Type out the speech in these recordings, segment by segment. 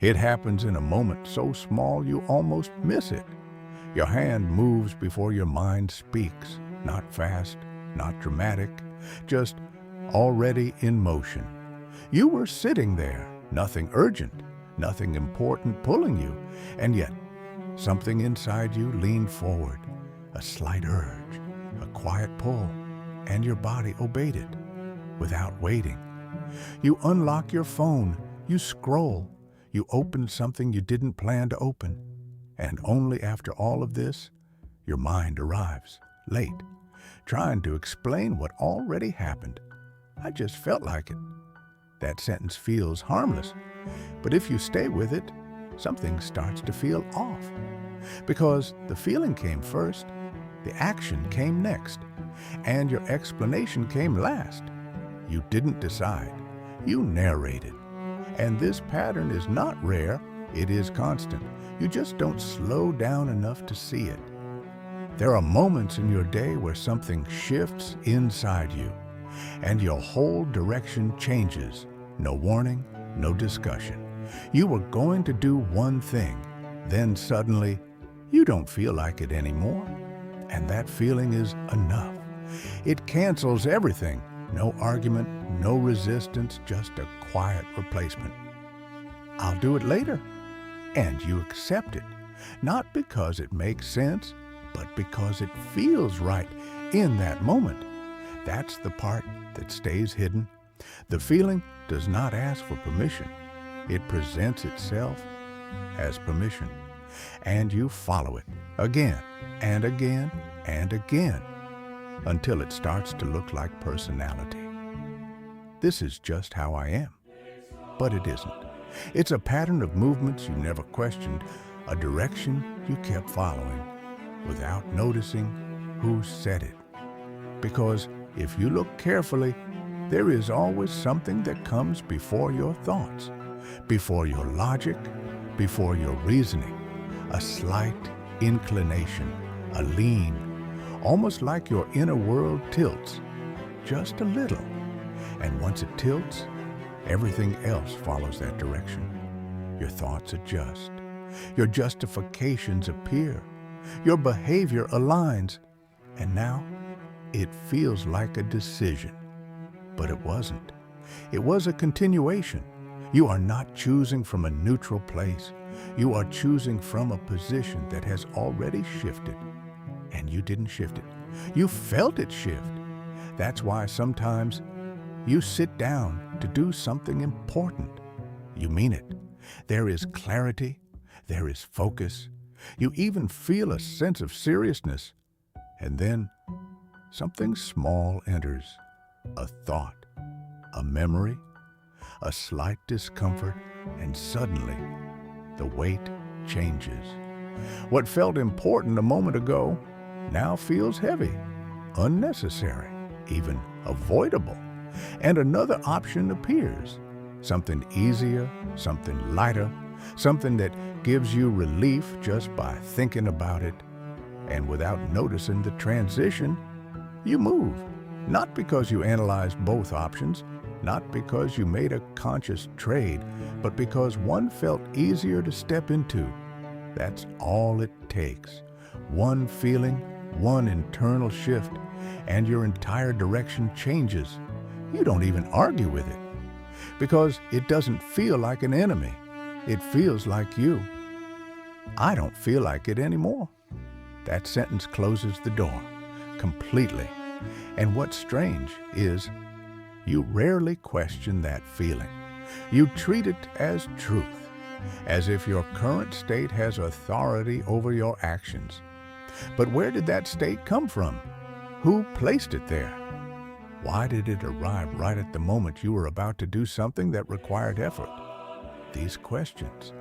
It happens in a moment so small you almost miss it. Your hand moves before your mind speaks, not fast, not dramatic, just already in motion. You were sitting there, nothing urgent, nothing important pulling you, and yet something inside you leaned forward, a slight urge, a quiet pull, and your body obeyed it without waiting. You unlock your phone, you scroll, you open something you didn't plan to open, and only after all of this, your mind arrives, late, trying to explain what already happened. I just felt like it. That sentence feels harmless, but if you stay with it, something starts to feel off. Because the feeling came first, the action came next, and your explanation came last. You didn't decide, you narrated. And this pattern is not rare, it is constant. You just don't slow down enough to see it. There are moments in your day where something shifts inside you, and your whole direction changes. No warning, no discussion. You were going to do one thing, then suddenly, you don't feel like it anymore. And that feeling is enough. It cancels everything. No argument, no resistance, just a quiet replacement. I'll do it later. And you accept it, not because it makes sense, but because it feels right in that moment. That's the part that stays hidden. The feeling does not ask for permission. It presents itself as permission. And you follow it again and again and again until it starts to look like personality. This is just how I am. But it isn't. It's a pattern of movements you never questioned, a direction you kept following without noticing who said it. Because if you look carefully, there is always something that comes before your thoughts, before your logic, before your reasoning, a slight inclination, a lean, almost like your inner world tilts, just a little. And once it tilts, everything else follows that direction. Your thoughts adjust, your justifications appear, your behavior aligns, and now it feels like a decision. But it wasn't. It was a continuation. You are not choosing from a neutral place. You are choosing from a position that has already shifted. And you didn't shift it. You felt it shift. That's why sometimes you sit down to do something important. You mean it. There is clarity. There is focus. You even feel a sense of seriousness. And then something small enters. A thought, a memory, a slight discomfort, and suddenly the weight changes. What felt important a moment ago now feels heavy, unnecessary, even avoidable. And another option appears, something easier, something lighter, something that gives you relief just by thinking about it. And without noticing the transition, you move. Not because you analyzed both options, not because you made a conscious trade, but because one felt easier to step into. That's all it takes. One feeling, one internal shift, and your entire direction changes. You don't even argue with it, because it doesn't feel like an enemy. It feels like you. I don't feel like it anymore. That sentence closes the door completely. And what's strange is you rarely question that feeling. You treat it as truth, as if your current state has authority over your actions. But where did that state come from? Who placed it there? Why did it arrive right at the moment you were about to do something that required effort? These questions,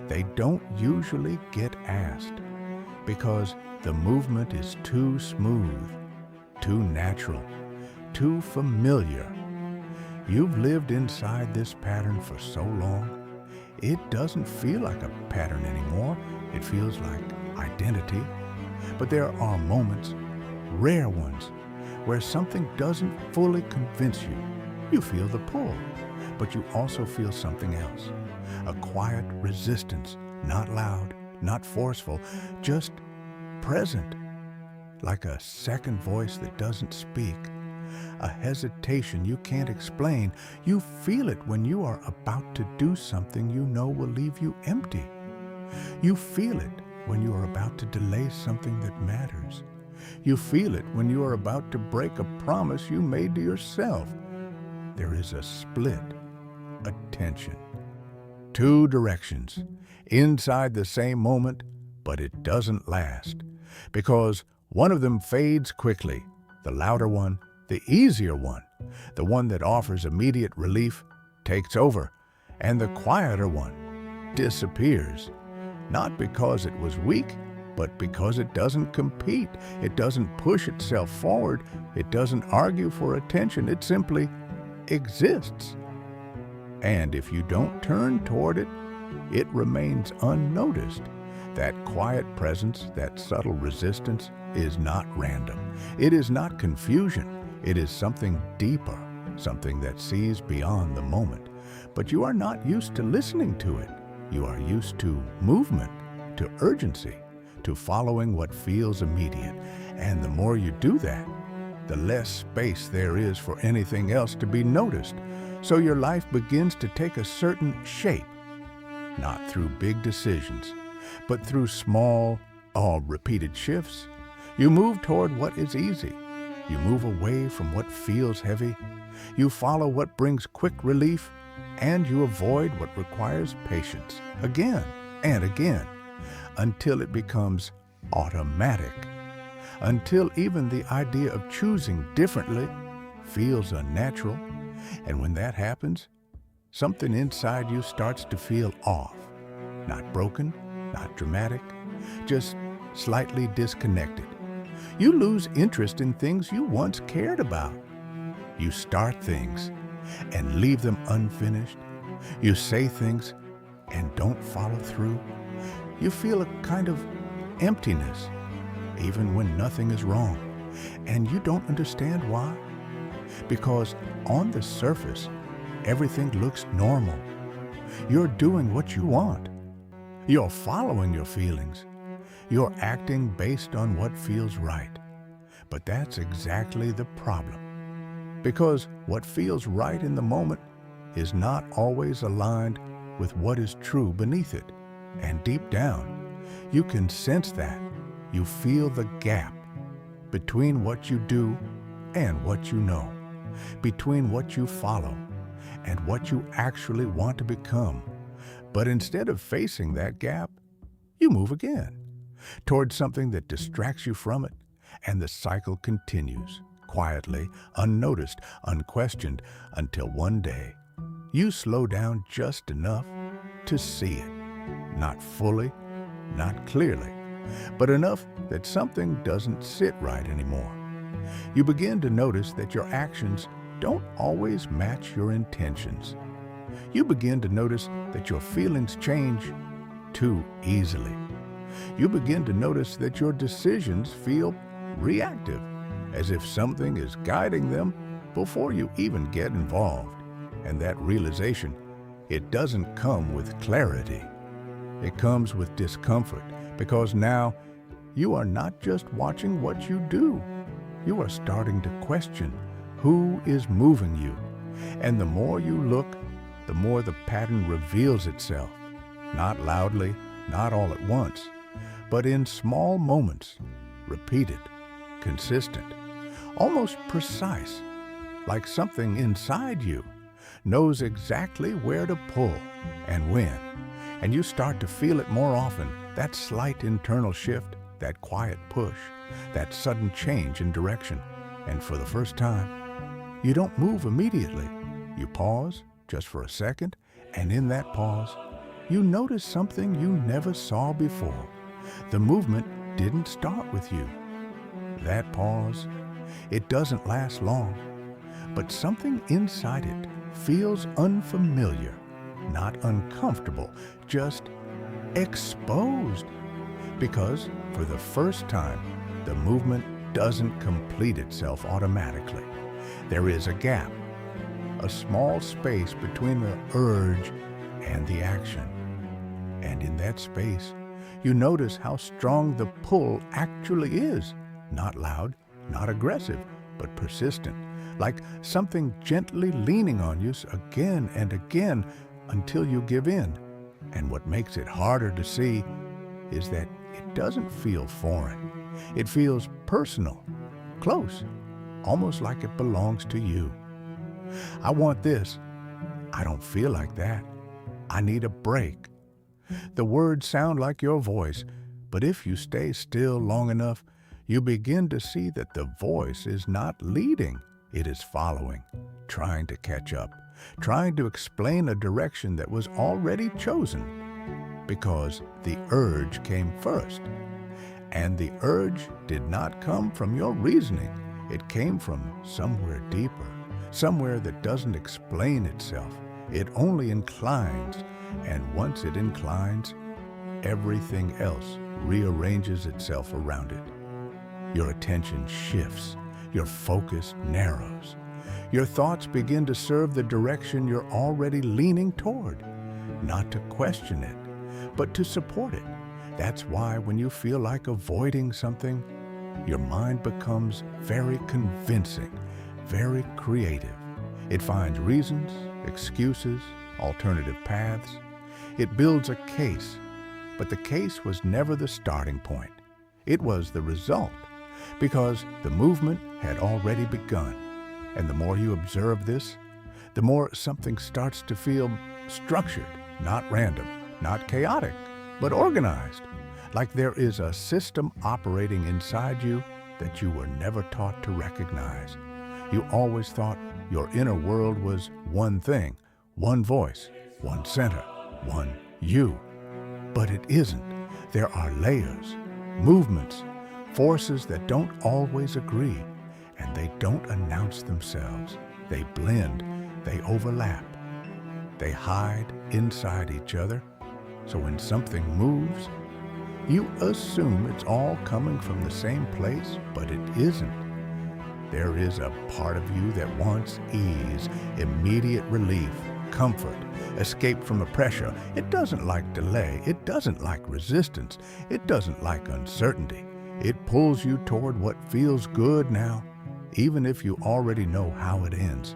they don't usually get asked because the movement is too smooth, too natural, too familiar. You've lived inside this pattern for so long, it doesn't feel like a pattern anymore. It feels like identity. But there are moments, rare ones, where something doesn't fully convince you. You feel the pull, but you also feel something else. a quiet resistance, not loud, not forceful, just present, like a second voice that doesn't speak, a hesitation you can't explain. You feel it when you are about to do something you know will leave you empty. You feel it when you are about to delay something that matters. You feel it when you are about to break a promise you made to yourself. There is a split, a tension. Two directions, inside the same moment, but it doesn't last. Because one of them fades quickly, the louder one, the easier one, the one that offers immediate relief, takes over, and the quieter one disappears. Not because it was weak, but because it doesn't compete. It doesn't push itself forward. It doesn't argue for attention. It simply exists. And if you don't turn toward it, it remains unnoticed. That quiet presence, that subtle resistance, is not random. It is not confusion. It is something deeper, something that sees beyond the moment. But you are not used to listening to it. You are used to movement, to urgency, to following what feels immediate. And the more you do that, the less space there is for anything else to be noticed. So your life begins to take a certain shape, not through big decisions, but through small, repeated shifts. You move toward what is easy. You move away from what feels heavy. You follow what brings quick relief, and you avoid what requires patience again and again, until it becomes automatic, until even the idea of choosing differently feels unnatural. And when that happens, something inside you starts to feel off, not broken, not dramatic, just slightly disconnected. You lose interest in things you once cared about. You start things and leave them unfinished. You say things and don't follow through. You feel a kind of emptiness, even when nothing is wrong. And you don't understand why. Because on the surface, everything looks normal. You're doing what you want. You're following your feelings. You're acting based on what feels right. But that's exactly the problem. Because what feels right in the moment is not always aligned with what is true beneath it. And deep down, you can sense that. You feel the gap between what you do and what you know, between what you follow and what you actually want to become. But instead of facing that gap, you move again towards something that distracts you from it, and the cycle continues, quietly, unnoticed, unquestioned, until one day you slow down just enough to see it. Not fully, not clearly, but enough that something doesn't sit right anymore. You begin to notice that your actions don't always match your intentions. You begin to notice that your feelings change too easily. You begin to notice that your decisions feel reactive, as if something is guiding them before you even get involved. And that realization, it doesn't come with clarity. It comes with discomfort, because now you are not just watching what you do. You are starting to question who is moving you. And the more you look, the more the pattern reveals itself. Not loudly, not all at once, but in small moments, repeated, consistent, almost precise, like something inside you knows exactly where to pull and when. And you start to feel it more often, that slight internal shift, that quiet push, that sudden change in direction. And for the first time, you don't move immediately. You pause just for a second, and in that pause, you notice something you never saw before. The movement didn't start with you. That pause, it doesn't last long, but something inside it feels unfamiliar, not uncomfortable, just exposed. Because for the first time, the movement doesn't complete itself automatically. There is a gap, a small space between the urge and the action. And in that space, you notice how strong the pull actually is. Not loud, not aggressive, but persistent, like something gently leaning on you again and again until you give in. And what makes it harder to see is that it doesn't feel foreign. It feels personal, close, almost like it belongs to you. I want this. I don't feel like that. I need a break. The words sound like your voice, but if you stay still long enough, you begin to see that the voice is not leading. It is following, trying to catch up, trying to explain a direction that was already chosen, because the urge came first. And the urge did not come from your reasoning. It came from somewhere deeper, somewhere that doesn't explain itself. It only inclines, and once it inclines, everything else rearranges itself around it. Your attention shifts, your focus narrows. Your thoughts begin to serve the direction you're already leaning toward, not to question it, but to support it. That's why when you feel like avoiding something, your mind becomes very convincing, very creative. It finds reasons, excuses, alternative paths. It builds a case, but the case was never the starting point. It was the result, because the movement had already begun. And the more you observe this, the more something starts to feel structured, not random, not chaotic, but organized, like there is a system operating inside you that you were never taught to recognize. You always thought your inner world was one thing, one voice, one center, one you. But it isn't. There are layers, movements, forces that don't always agree, and they don't announce themselves. They blend, they overlap, they hide inside each other. So when something moves, you assume it's all coming from the same place, but it isn't. There is a part of you that wants ease, immediate relief, comfort, escape from the pressure. It doesn't like delay. It doesn't like resistance. It doesn't like uncertainty. It pulls you toward what feels good now, even if you already know how it ends.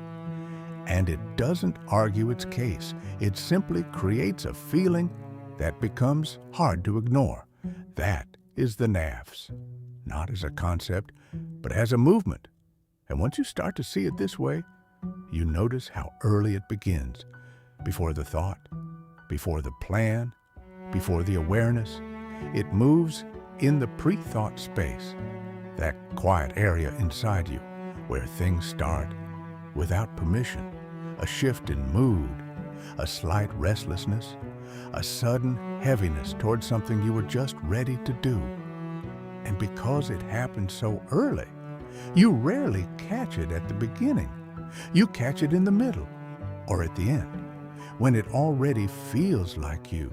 And it doesn't argue its case. It simply creates a feeling that becomes hard to ignore. That is the Nafs, not as a concept, but as a movement. And once you start to see it this way, you notice how early it begins, before the thought, before the plan, before the awareness. It moves in the pre-thought space, that quiet area inside you where things start without permission, a shift in mood, a slight restlessness, a sudden heaviness towards something you were just ready to do. And because it happened so early, you rarely catch it at the beginning. You catch it in the middle or at the end, when it already feels like you.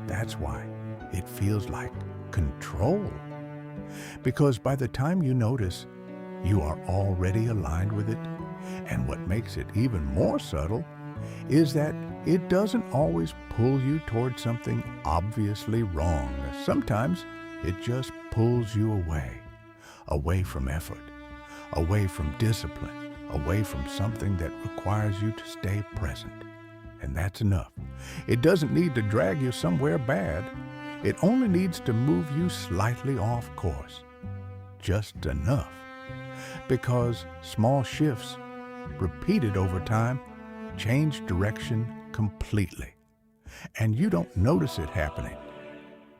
That's why it feels like control. Because by the time you notice, you are already aligned with it. And what makes it even more subtle is that it doesn't always pull you toward something obviously wrong. Sometimes it just pulls you away from effort, away from discipline, away from something that requires you to stay present. And that's enough. It doesn't need to drag you somewhere bad. It only needs to move you slightly off course. Just enough. Because small shifts, repeated over time, change direction completely. And you don't notice it happening,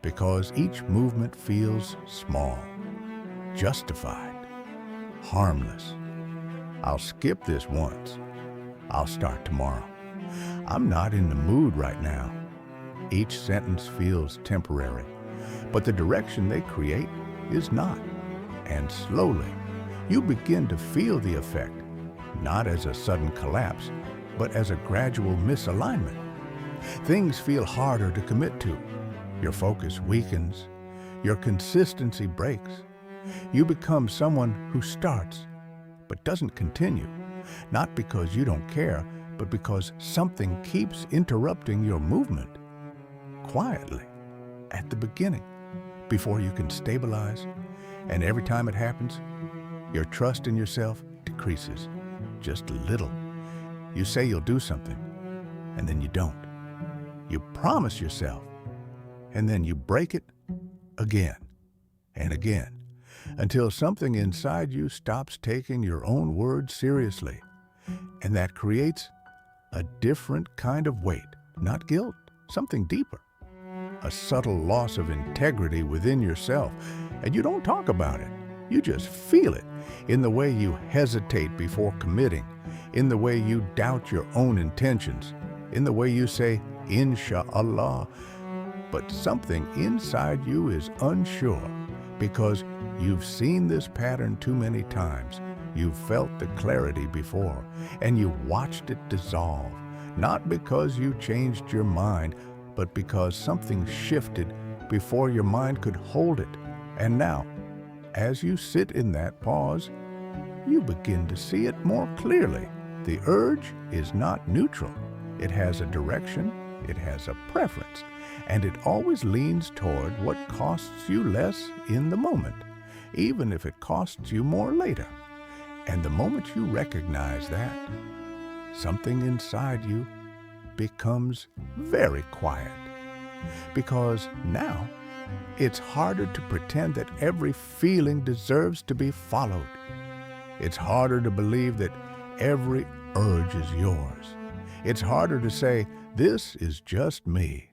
because each movement feels small, justified, harmless. I'll skip this once. I'll start tomorrow. I'm not in the mood right now. Each sentence feels temporary, but the direction they create is not. And slowly, you begin to feel the effect, not as a sudden collapse, but as a gradual misalignment. Things feel harder to commit to. Your focus weakens. Your consistency breaks. You become someone who starts, but doesn't continue, not because you don't care, but because something keeps interrupting your movement quietly at the beginning before you can stabilize. And every time it happens, your trust in yourself decreases just a little. You say you'll do something, and then you don't. You promise yourself, and then you break it again and again until something inside you stops taking your own words seriously. And that creates a different kind of weight, not guilt, something deeper, a subtle loss of integrity within yourself. And you don't talk about it. You just feel it in the way you hesitate before committing, in the way you doubt your own intentions, in the way you say, Inshallah. But something inside you is unsure because you've seen this pattern too many times. You've felt the clarity before, and you watched it dissolve, not because you changed your mind, but because something shifted before your mind could hold it. And now, as you sit in that pause, you begin to see it more clearly. The urge is not neutral. It has a direction, it has a preference, and it always leans toward what costs you less in the moment, even if it costs you more later. And the moment you recognize that, something inside you becomes very quiet. Because now, it's harder to pretend that every feeling deserves to be followed. It's harder to believe that every urge is yours. It's harder to say, this is just me,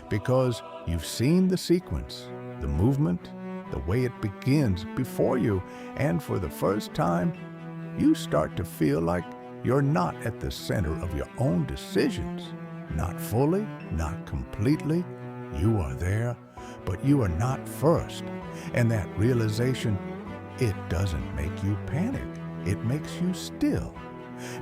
because you've seen the sequence, the movement, the way it begins before you, and for the first time, you start to feel like you're not at the center of your own decisions. Not fully, not completely. You are there, but you are not first. And that realization, it doesn't make you panic. It makes you still.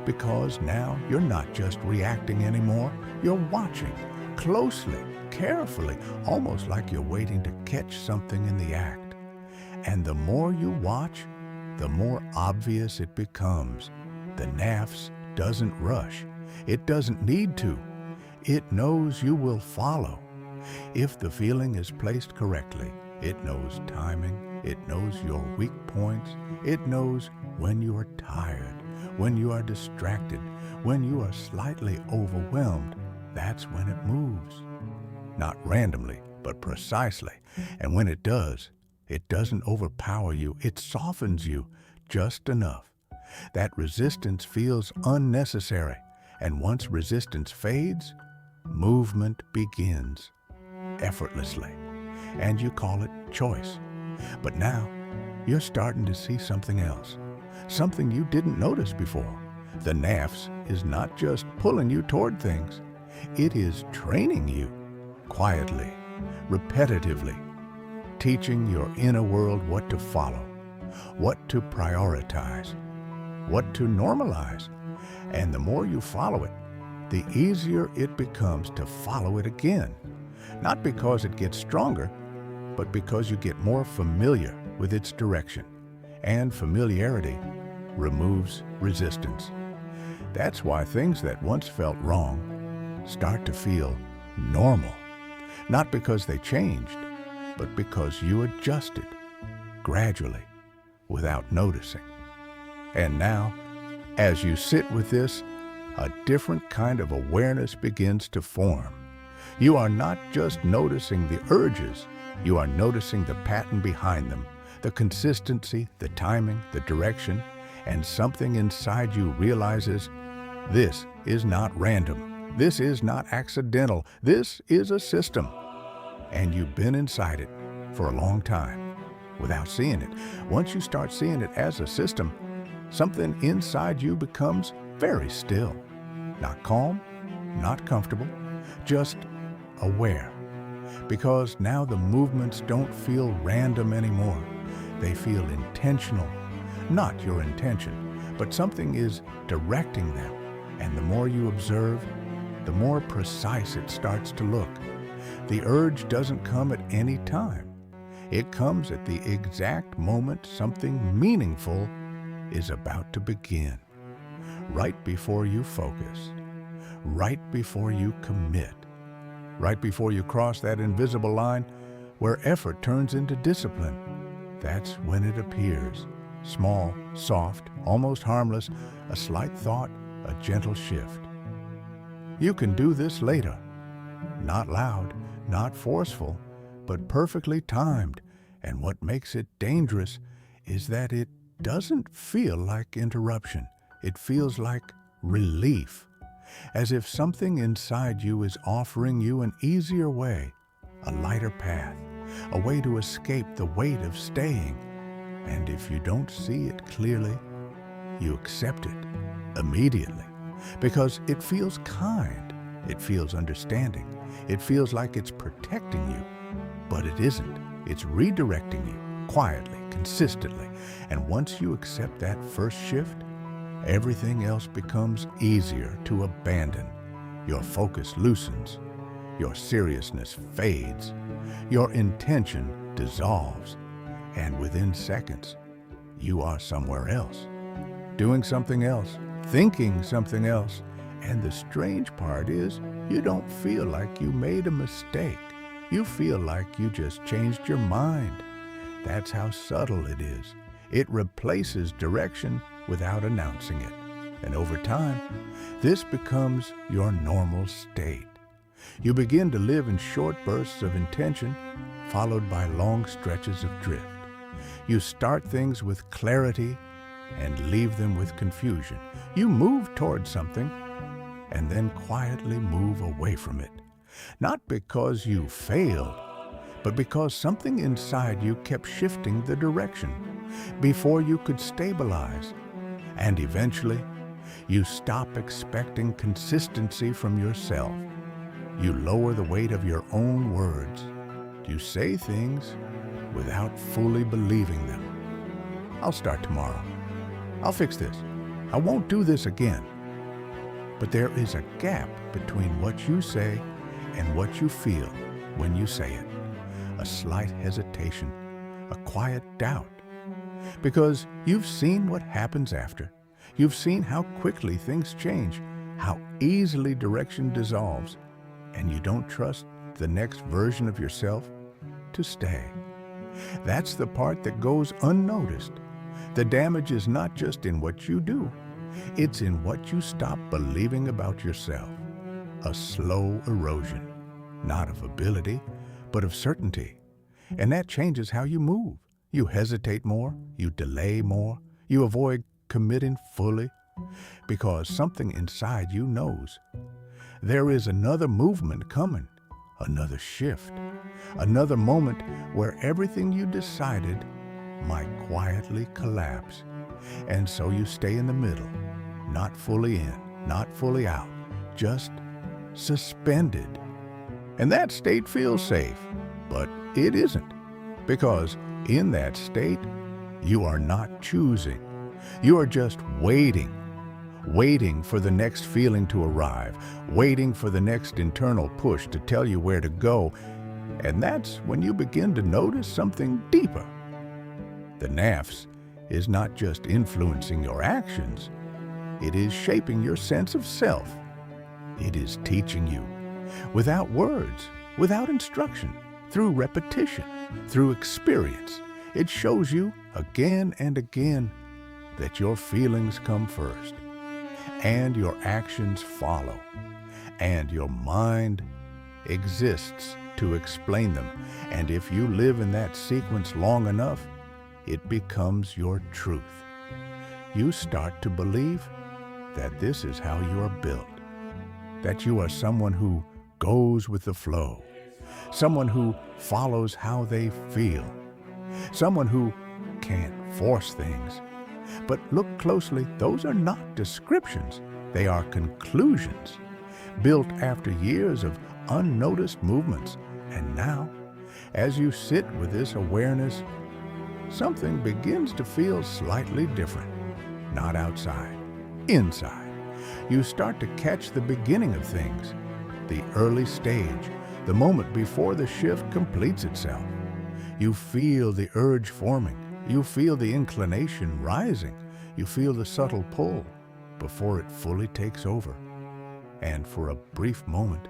Because now you're not just reacting anymore. You're watching closely, carefully, almost like you're waiting to catch something in the act. And the more you watch, the more obvious it becomes. The Nafs doesn't rush. It doesn't need to. It knows you will follow. If the feeling is placed correctly, it knows timing, it knows your weak points, it knows when you are tired, when you are distracted, when you are slightly overwhelmed. That's when it moves. Not randomly, but precisely. And when it does, it doesn't overpower you, it softens you just enough. That resistance feels unnecessary, and once resistance fades, movement begins effortlessly, and you call it choice. But now, you're starting to see something else, something you didn't notice before. The Nafs is not just pulling you toward things, it is training you quietly, repetitively, teaching your inner world what to follow, what to prioritize, what to normalize. And the more you follow it, the easier it becomes to follow it again. Not because it gets stronger, but because you get more familiar with its direction. And familiarity removes resistance. That's why things that once felt wrong start to feel normal. Not because they changed, but because you adjusted gradually without noticing. And now, as you sit with this, a different kind of awareness begins to form. You are not just noticing the urges, you are noticing the pattern behind them, the consistency, the timing, the direction, and something inside you realizes this is not random, this is not accidental, this is a system. And you've been inside it for a long time without seeing it. Once you start seeing it as a system, something inside you becomes very still. Not calm, not comfortable, just aware. Because now the movements don't feel random anymore. They feel intentional. Not your intention, but something is directing them. And the more you observe, the more precise it starts to look. The urge doesn't come at any time. It comes at the exact moment something meaningful is about to begin. Right before you focus, right before you commit, right before you cross that invisible line where effort turns into discipline. That's when it appears. Small, soft, almost harmless, a slight thought, a gentle shift. You can do this later. Not loud, not forceful, but perfectly timed. And what makes it dangerous is that it doesn't feel like interruption. It feels like relief, as if something inside you is offering you an easier way, a lighter path, a way to escape the weight of staying. And if you don't see it clearly, you accept it immediately, because it feels kind, it feels understanding, it feels like it's protecting you, but it isn't. It's redirecting you quietly, consistently. And once you accept that first shift, everything else becomes easier to abandon. Your focus loosens, your seriousness fades, your intention dissolves, and within seconds, you are somewhere else, doing something else, thinking something else. And the strange part is, you don't feel like you made a mistake. You feel like you just changed your mind. That's how subtle it is. It replaces direction without announcing it. And over time, this becomes your normal state. You begin to live in short bursts of intention, followed by long stretches of drift. You start things with clarity and leave them with confusion. You move towards something and then quietly move away from it. Not because you failed, but because something inside you kept shifting the direction before you could stabilize. And eventually, you stop expecting consistency from yourself. You lower the weight of your own words. You say things without fully believing them. I'll start tomorrow. I'll fix this. I won't do this again. But there is a gap between what you say and what you feel when you say it. A slight hesitation, a quiet doubt. Because you've seen what happens after. You've seen how quickly things change, how easily direction dissolves, and you don't trust the next version of yourself to stay. That's the part that goes unnoticed. The damage is not just in what you do, it's in what you stop believing about yourself. A slow erosion, not of ability, but of certainty. And that changes how you move. You hesitate more, you delay more, you avoid committing fully, because something inside you knows there is another movement coming, another shift, another moment where everything you decided might quietly collapse. And so you stay in the middle, not fully in, not fully out, just suspended. And that state feels safe, but it isn't, because in that state, you are not choosing. You are just waiting for the next feeling to arrive, waiting for the next internal push to tell you where to go. And that's when you begin to notice something deeper. The Nafs is not just influencing your actions, it is shaping your sense of self. It is teaching you, without words, without instruction, through repetition, through experience. It shows you again and again that your feelings come first, and your actions follow, and your mind exists to explain them. And if you live in that sequence long enough, it becomes your truth. You start to believe that this is how you are built, that you are someone who goes with the flow, someone who follows how they feel, someone who can't force things. But look closely, those are not descriptions. They are conclusions, built after years of unnoticed movements. And now, as you sit with this awareness, something begins to feel slightly different. Not outside, inside. You start to catch the beginning of things, the early stage, the moment before the shift completes itself. You feel the urge forming. You feel the inclination rising. You feel the subtle pull before it fully takes over. and for a brief moment,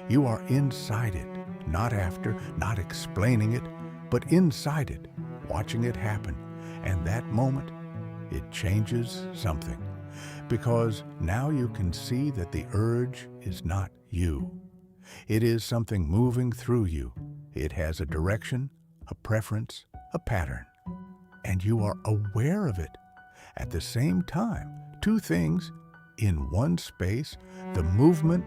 you are inside it, not after, not explaining it, but inside it, watching it happen. And that moment, it changes something, because now you can see that the urge is not you. It is something moving through you. It has a direction, a preference, a pattern, and you are aware of it. At the same time, two things in one space, the movement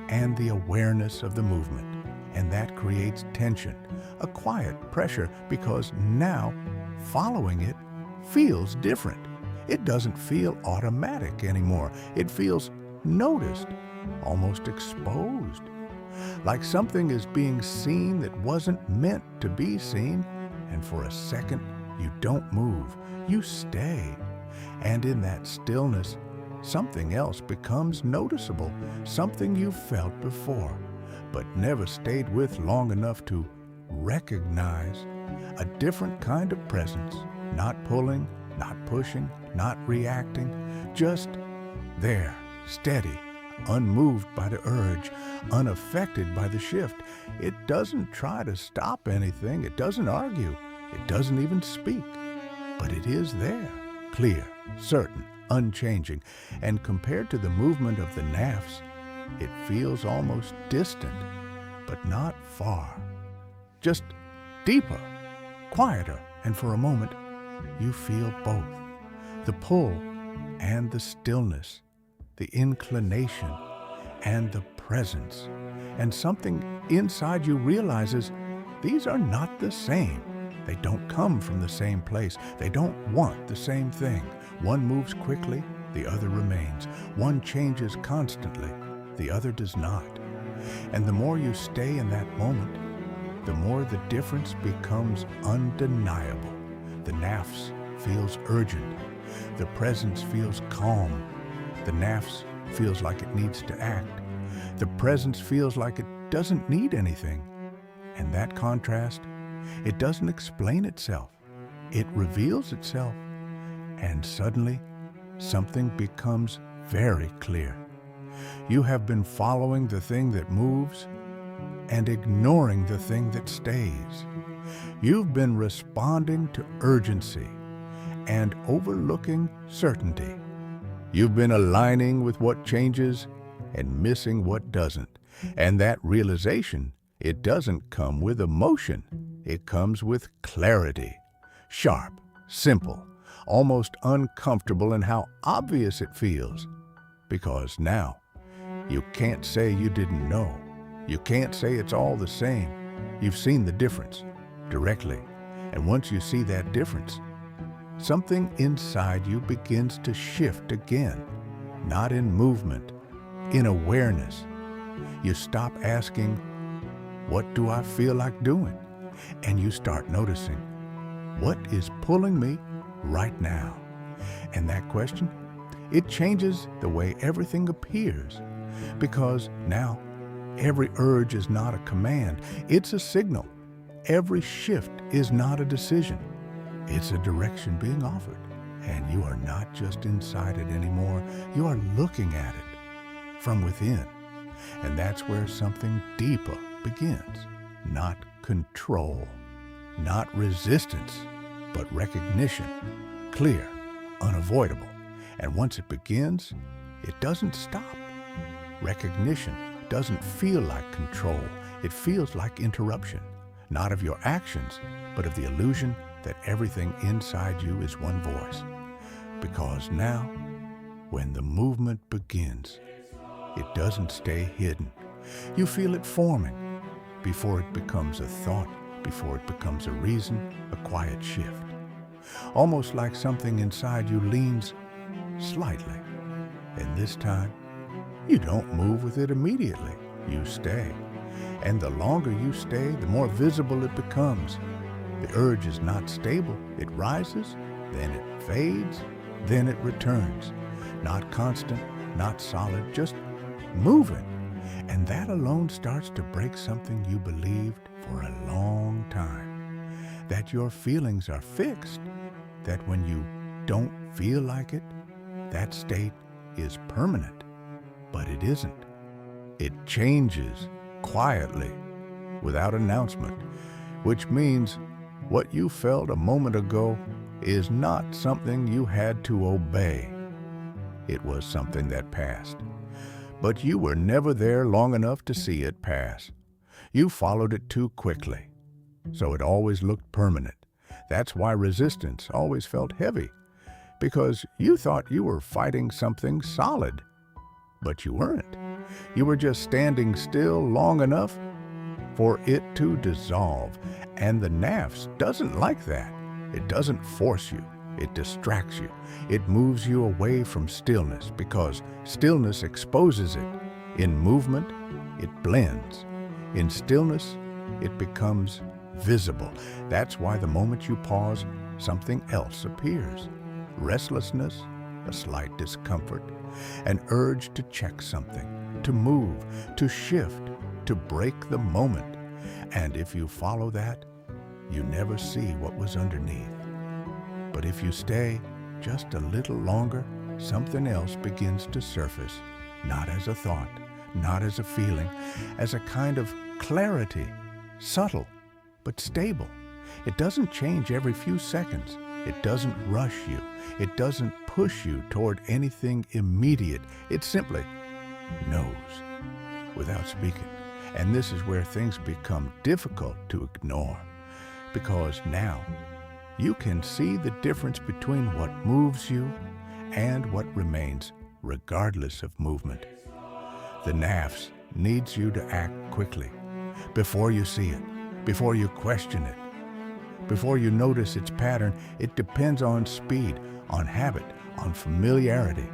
and the awareness of the movement. And that creates tension, a quiet pressure, because now following it feels different. It doesn't feel automatic anymore. It feels noticed, almost exposed. Like something is being seen that wasn't meant to be seen, and for a second you don't move, you stay. And in that stillness, something else becomes noticeable, something you felt before, but never stayed with long enough to recognize. A different kind of presence, not pulling, not pushing, not reacting, just there, steady, unmoved by the urge, unaffected by the shift. It doesn't try to stop anything. It doesn't argue. It doesn't even speak. But it is there, clear, certain, unchanging. And compared to the movement of the Nafs, it feels almost distant, but not far. Just deeper, quieter, and for a moment, you feel both. The pull and the stillness, the inclination and the presence. And something inside you realizes these are not the same. They don't come from the same place. They don't want the same thing. One moves quickly, the other remains. One changes constantly, the other does not. And the more you stay in that moment, the more the difference becomes undeniable. The Nafs feels urgent. The presence feels calm. The Nafs feels like it needs to act. The presence feels like it doesn't need anything. And that contrast, it doesn't explain itself. It reveals itself. And suddenly, something becomes very clear. You have been following the thing that moves and ignoring the thing that stays. You've been responding to urgency and overlooking certainty. You've been aligning with what changes and missing what doesn't. And that realization, it doesn't come with emotion. It comes with clarity. Sharp, simple, almost uncomfortable in how obvious it feels. Because now, you can't say you didn't know. You can't say it's all the same. You've seen the difference directly. And once you see that difference, something inside you begins to shift again, not in movement, in awareness. You stop asking, what do I feel like doing? And you start noticing, what is pulling me right now? And that question, it changes the way everything appears, because now every urge is not a command, it's a signal. Every shift is not a decision. It's a direction being offered. And you are not just inside it anymore. You are looking at it from within. And that's where something deeper begins. Not control, not resistance, but recognition. Clear, unavoidable. And once it begins, it doesn't stop. Recognition doesn't feel like control. It feels like interruption, not of your actions, but of the illusion that everything inside you is one voice. Because now, when the movement begins, it doesn't stay hidden. You feel it forming before it becomes a thought, before it becomes a reason, a quiet shift. Almost like something inside you leans slightly. And this time, you don't move with it immediately. You stay. And the longer you stay, the more visible it becomes. The urge is not stable. It rises, then it fades, then it returns. Not constant, not solid, just moving. And that alone starts to break something you believed for a long time. That your feelings are fixed. That when you don't feel like it, that state is permanent. But it isn't. It changes quietly, without announcement, which means what you felt a moment ago is not something you had to obey. It was something that passed. But you were never there long enough to see it pass. You followed it too quickly, so it always looked permanent. That's why resistance always felt heavy, because you thought you were fighting something solid. But you weren't. You were just standing still long enough for it to dissolve. And the Nafs doesn't like that. It doesn't force you. It distracts you. It moves you away from stillness because stillness exposes it. In movement, it blends. In stillness, it becomes visible. That's why the moment you pause, something else appears. Restlessness, a slight discomfort, an urge to check something, to move, to shift, to break the moment. And if you follow that, you never see what was underneath. But if you stay just a little longer, something else begins to surface, not as a thought, not as a feeling, as a kind of clarity, subtle but stable. It doesn't change every few seconds. It doesn't rush you. It doesn't push you toward anything immediate. It simply knows without speaking. And this is where things become difficult to ignore, because now you can see the difference between what moves you and what remains regardless of movement. The Nafs needs you to act quickly, before you see it, before you question it, before you notice its pattern. It depends on speed, on habit, on familiarity.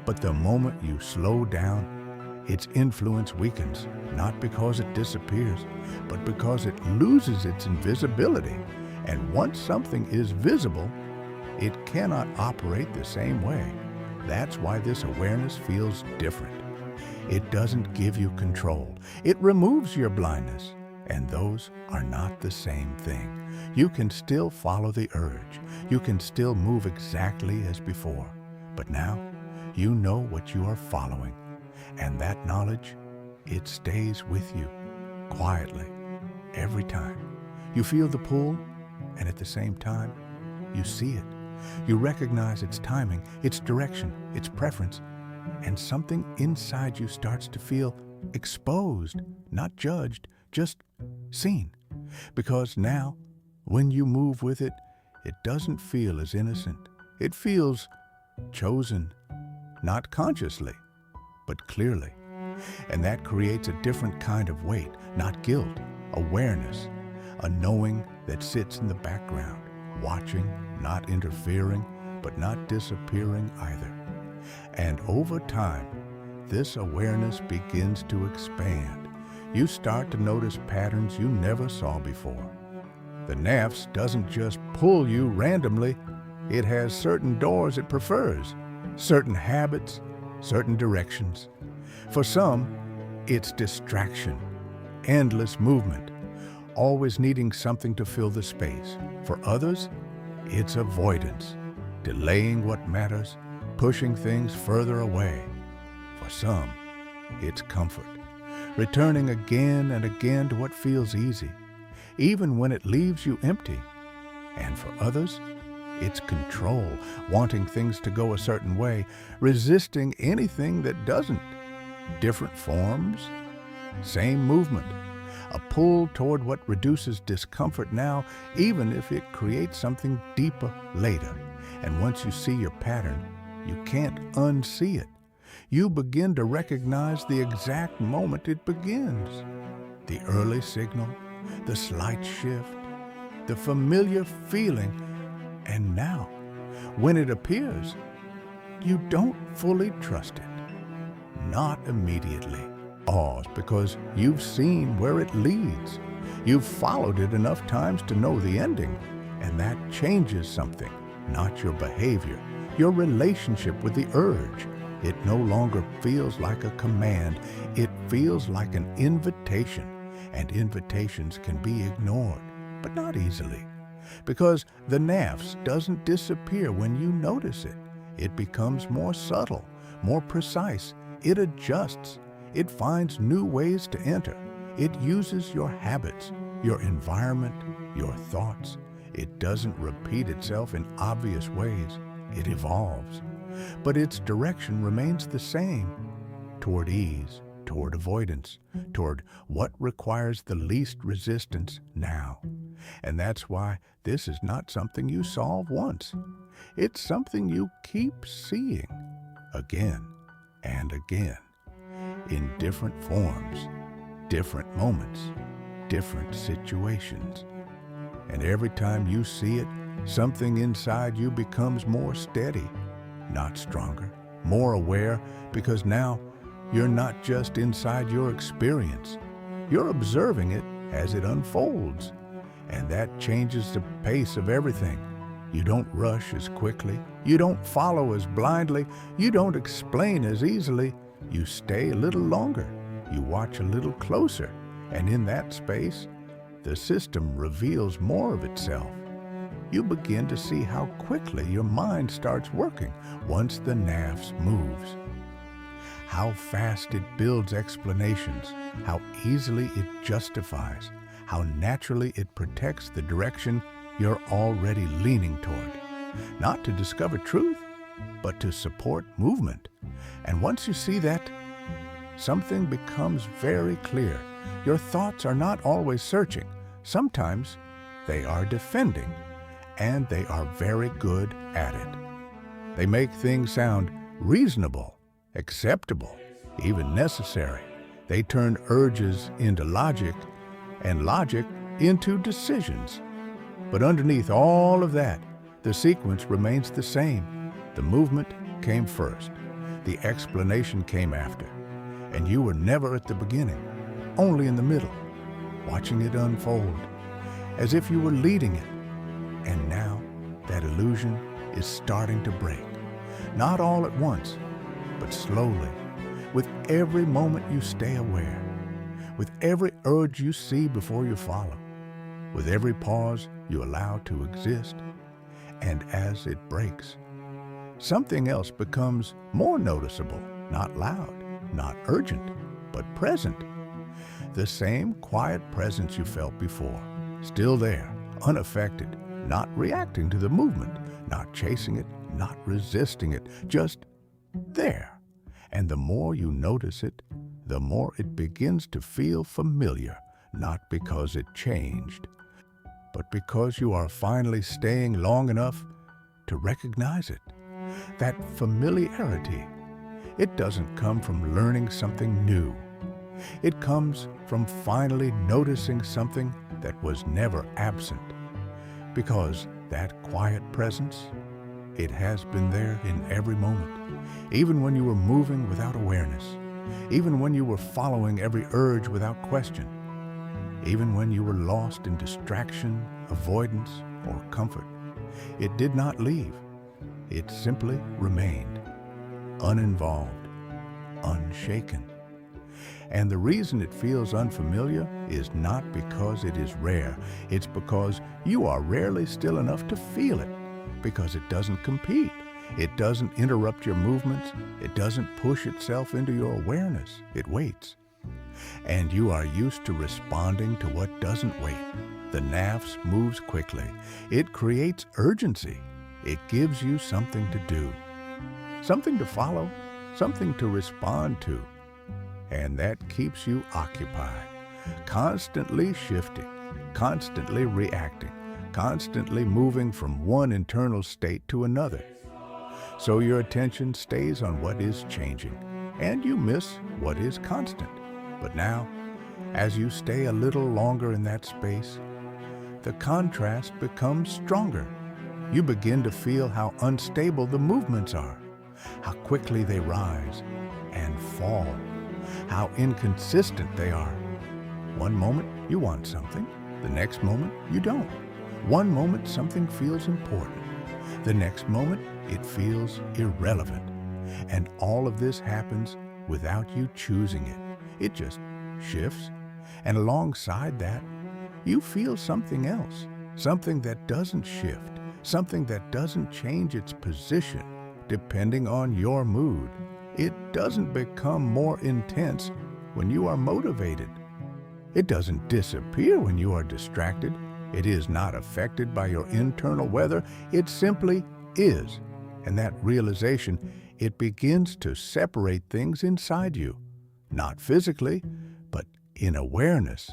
But the moment you slow down, its influence weakens, not because it disappears, but because it loses its invisibility. And once something is visible, it cannot operate the same way. That's why this awareness feels different. It doesn't give you control. It removes your blindness. And those are not the same thing. You can still follow the urge. You can still move exactly as before. But now, you know what you are following. And that knowledge, it stays with you, quietly, every time. You feel the pull, and at the same time, you see it. You recognize its timing, its direction, its preference, and something inside you starts to feel exposed, not judged, just seen. Because now, when you move with it, it doesn't feel as innocent. It feels chosen, not consciously, but clearly. And that creates a different kind of weight, not guilt, awareness, a knowing that sits in the background, watching, not interfering, but not disappearing either. And over time, this awareness begins to expand. You start to notice patterns you never saw before. The Nafs doesn't just pull you randomly. It has certain doors it prefers, certain habits, certain directions. For some, it's distraction, endless movement, always needing something to fill the space. For others, it's avoidance, delaying what matters, pushing things further away. For some, it's comfort, returning again and again to what feels easy, even when it leaves you empty. And for others, it's control, wanting things to go a certain way, resisting anything that doesn't. Different forms, same movement, a pull toward what reduces discomfort now, even if it creates something deeper later. And once you see your pattern, you can't unsee it. You begin to recognize the exact moment it begins. The early signal, the slight shift, the familiar feeling. And now, when it appears, you don't fully trust it. Not immediately. Pause, because you've seen where it leads. You've followed it enough times to know the ending. And that changes something, not your behavior, your relationship with the urge. It no longer feels like a command. It feels like an invitation. And invitations can be ignored, but not easily. Because the Nafs doesn't disappear when you notice it. It becomes more subtle, more precise. It adjusts. It finds new ways to enter. It uses your habits, your environment, your thoughts. It doesn't repeat itself in obvious ways. It evolves. But its direction remains the same, toward ease, toward avoidance, toward what requires the least resistance now. And that's why this is not something you solve once. It's something you keep seeing again and again, in different forms, different moments, different situations. And every time you see it, something inside you becomes more steady, not stronger, more aware, because now you're not just inside your experience. You're observing it as it unfolds. And that changes the pace of everything. You don't rush as quickly. You don't follow as blindly. You don't explain as easily. You stay a little longer. You watch a little closer. And in that space, the system reveals more of itself. You begin to see how quickly your mind starts working once the Nafs moves. How fast it builds explanations, how easily it justifies, how naturally it protects the direction you're already leaning toward. Not to discover truth, but to support movement. And once you see that, something becomes very clear. Your thoughts are not always searching. Sometimes they are defending, and they are very good at it. They make things sound reasonable, acceptable, even necessary. They turn urges into logic, and logic into decisions. But underneath all of that, the sequence remains the same. The movement came first. The explanation came after. And you were never at the beginning, only in the middle, watching it unfold, as if you were leading it. And now that illusion is starting to break. Not all at once, but slowly, with every moment you stay aware, with every urge you see before you follow, with every pause you allow to exist. And as it breaks, something else becomes more noticeable, not loud, not urgent, but present. The same quiet presence you felt before, still there, unaffected, not reacting to the movement, not chasing it, not resisting it, just there. And the more you notice it, the more it begins to feel familiar, not because it changed, but because you are finally staying long enough to recognize it. That familiarity, it doesn't come from learning something new. It comes from finally noticing something that was never absent. Because that quiet presence, it has been there in every moment, even when you were moving without awareness, even when you were following every urge without question, even when you were lost in distraction, avoidance, or comfort. It did not leave. It simply remained, uninvolved, unshaken. And the reason it feels unfamiliar is not because it is rare. It's because you are rarely still enough to feel it, because it doesn't compete. It doesn't interrupt your movements. It doesn't push itself into your awareness. It waits. And you are used to responding to what doesn't wait. The Nafs moves quickly. It creates urgency. It gives you something to do, something to follow, something to respond to. And that keeps you occupied, constantly shifting, constantly reacting, constantly moving from one internal state to another. So your attention stays on what is changing, and you miss what is constant. But now, as you stay a little longer in that space, the contrast becomes stronger. You begin to feel how unstable the movements are, how quickly they rise and fall, how inconsistent they are. One moment you want something, the next moment you don't. One moment something feels important, the next moment it feels irrelevant. And all of this happens without you choosing it. It just shifts, and alongside that, you feel something else, something that doesn't shift, something that doesn't change its position depending on your mood. It doesn't become more intense when you are motivated. It doesn't disappear when you are distracted. It is not affected by your internal weather. It simply is. And that realization, it begins to separate things inside you. Not physically, but in awareness.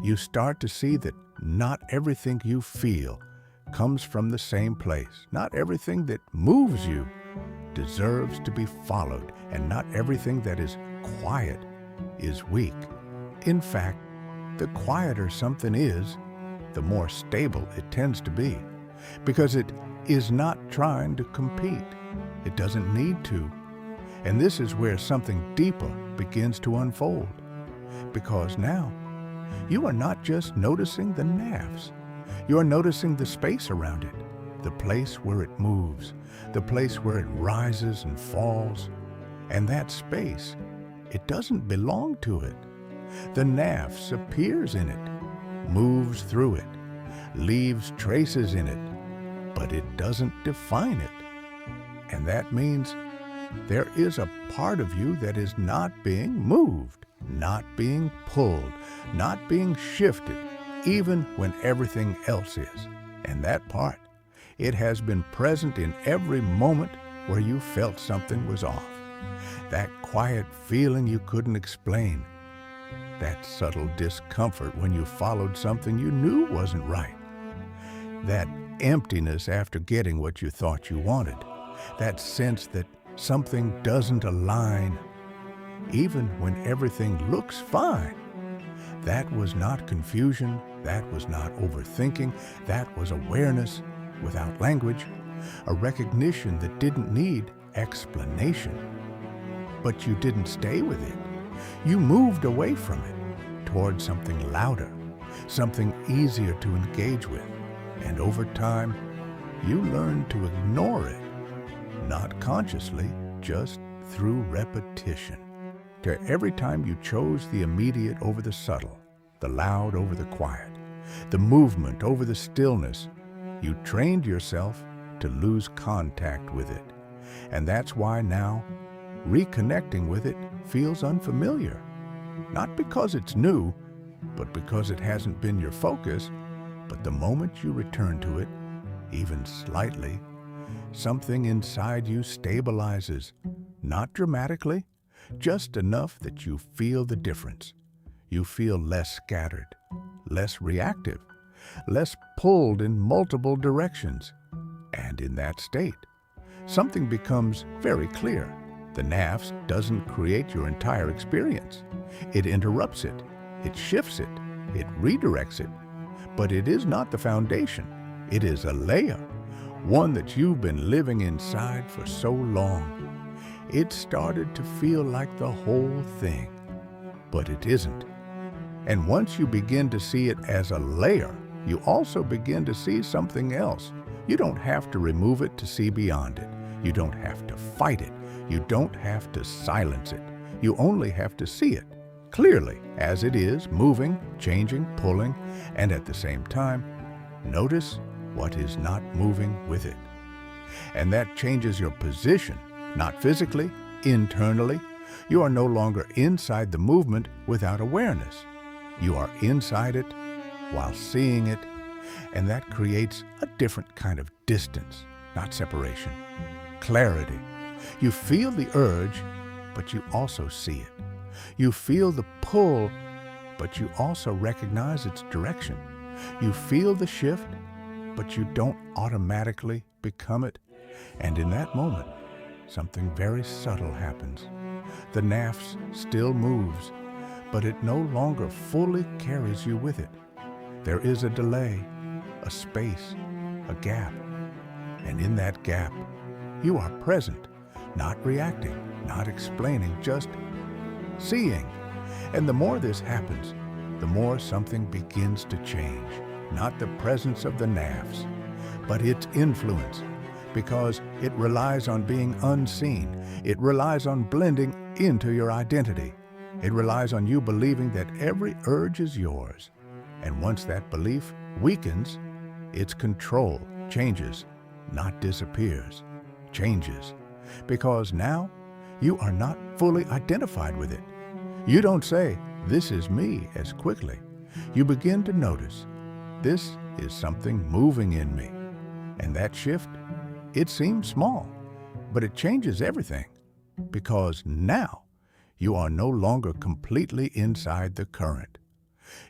You start to see that not everything you feel comes from the same place. Not everything that moves you deserves to be followed, and not everything that is quiet is weak. In fact, the quieter something is, the more stable it tends to be, because it is not trying to compete. It doesn't need to. And this is where something deeper begins to unfold, because now you are not just noticing the nafs, you are noticing the space around it, the place where it moves, the place where it rises and falls. And that space, it doesn't belong to it. The nafs appears in it, moves through it, leaves traces in it, but it doesn't define it. And that means there is a part of you that is not being moved, not being pulled, not being shifted, even when everything else is. And that part, it has been present in every moment where you felt something was off. That quiet feeling you couldn't explain. That subtle discomfort when you followed something you knew wasn't right. That emptiness after getting what you thought you wanted. That sense that something doesn't align, even when everything looks fine. That was not confusion. That was not overthinking. That was awareness without language, a recognition that didn't need explanation. But you didn't stay with it. You moved away from it, toward something louder, something easier to engage with. And over time, you learned to ignore it, not consciously, just through repetition. To every time you chose the immediate over the subtle, the loud over the quiet, the movement over the stillness, you trained yourself to lose contact with it. And that's why now, reconnecting with it feels unfamiliar. Not because it's new, but because it hasn't been your focus. But the moment you return to it, even slightly, something inside you stabilizes, not dramatically, just enough that you feel the difference. You feel less scattered, less reactive, less pulled in multiple directions. And in that state, something becomes very clear. The nafs doesn't create your entire experience. It interrupts it, it shifts it, it redirects it. But it is not the foundation. It is a layer, one that you've been living inside for so long. It started to feel like the whole thing, but it isn't. And once you begin to see it as a layer, you also begin to see something else. You don't have to remove it to see beyond it. You don't have to fight it. You don't have to silence it. You only have to see it clearly as it is, moving, changing, pulling, and at the same time, notice what is not moving with it. And that changes your position, not physically, internally. You are no longer inside the movement without awareness. You are inside it while seeing it, and that creates a different kind of distance, not separation. Clarity. You feel the urge, but you also see it. You feel the pull, but you also recognize its direction. You feel the shift, but you don't automatically become it. And in that moment, something very subtle happens. The nafs still moves, but it no longer fully carries you with it. There is a delay, a space, a gap. And in that gap, you are present, not reacting, not explaining, just seeing. And the more this happens, the more something begins to change. Not the presence of the nafs, but its influence, because it relies on being unseen. It relies on blending into your identity. It relies on you believing that every urge is yours. And once that belief weakens, its control changes, not disappears, changes. Because now you are not fully identified with it. You don't say, "This is me," as quickly. You begin to notice, "This is something moving in me." And that shift, it seems small, but it changes everything. Because now, you are no longer completely inside the current.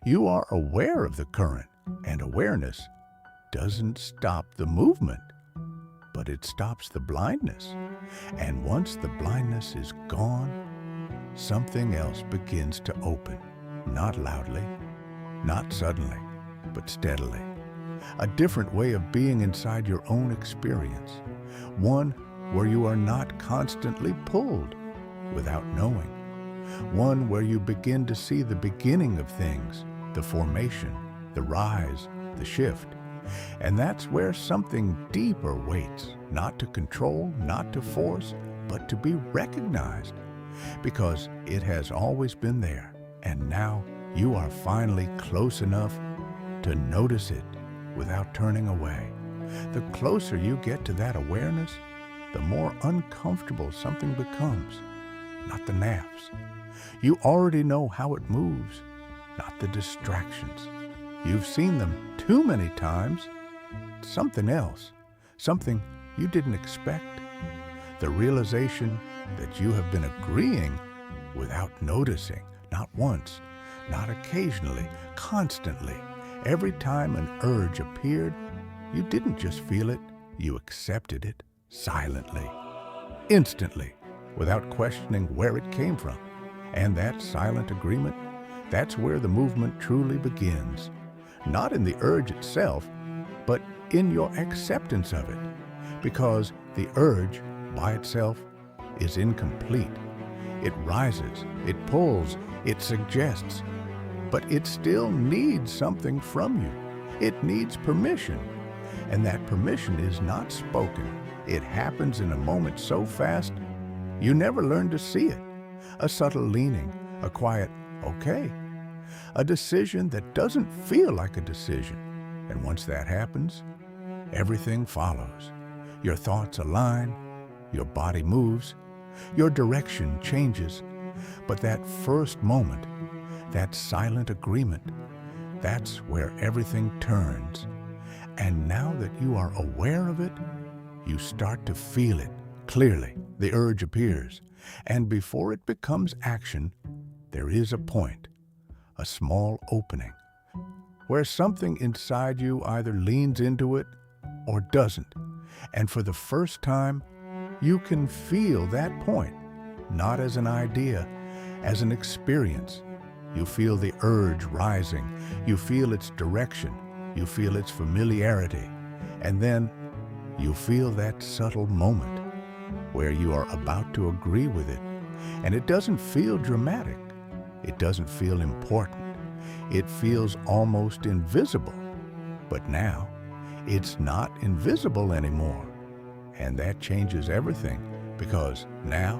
You are aware of the current, and awareness doesn't stop the movement, but it stops the blindness. And once the blindness is gone, something else begins to open, not loudly, not suddenly, but steadily. A different way of being inside your own experience, one where you are not constantly pulled without knowing, one where you begin to see the beginning of things, the formation, the rise, the shift. And that's where something deeper waits, not to control, not to force, but to be recognized, because it has always been there, and now you are finally close enough to notice it without turning away. The closer you get to that awareness, the more uncomfortable something becomes, not the Nafs. You already know how it moves, not the distractions. You've seen them too many times. Something else, something you didn't expect. The realization that you have been agreeing without noticing, not once, not occasionally, constantly. Every time an urge appeared, you didn't just feel it, you accepted it silently, instantly, without questioning where it came from. And that silent agreement, that's where the movement truly begins. Not in the urge itself, but in your acceptance of it. Because the urge, by itself, is incomplete. It rises, it pulls, it suggests, but it still needs something from you. It needs permission. And that permission is not spoken. It happens in a moment so fast, you never learn to see it. A subtle leaning, a quiet, okay. A decision that doesn't feel like a decision. And once that happens, everything follows. Your thoughts align, your body moves, your direction changes. But that first moment, that silent agreement, that's where everything turns. And now that you are aware of it, you start to feel it clearly. The urge appears. And before it becomes action, there is a point, a small opening, where something inside you either leans into it or doesn't. And for the first time, you can feel that point, not as an idea, as an experience. You feel the urge rising. You feel its direction. You feel its familiarity. And then you feel that subtle moment where you are about to agree with it. And it doesn't feel dramatic. It doesn't feel important. It feels almost invisible. But now, it's not invisible anymore. And that changes everything, because now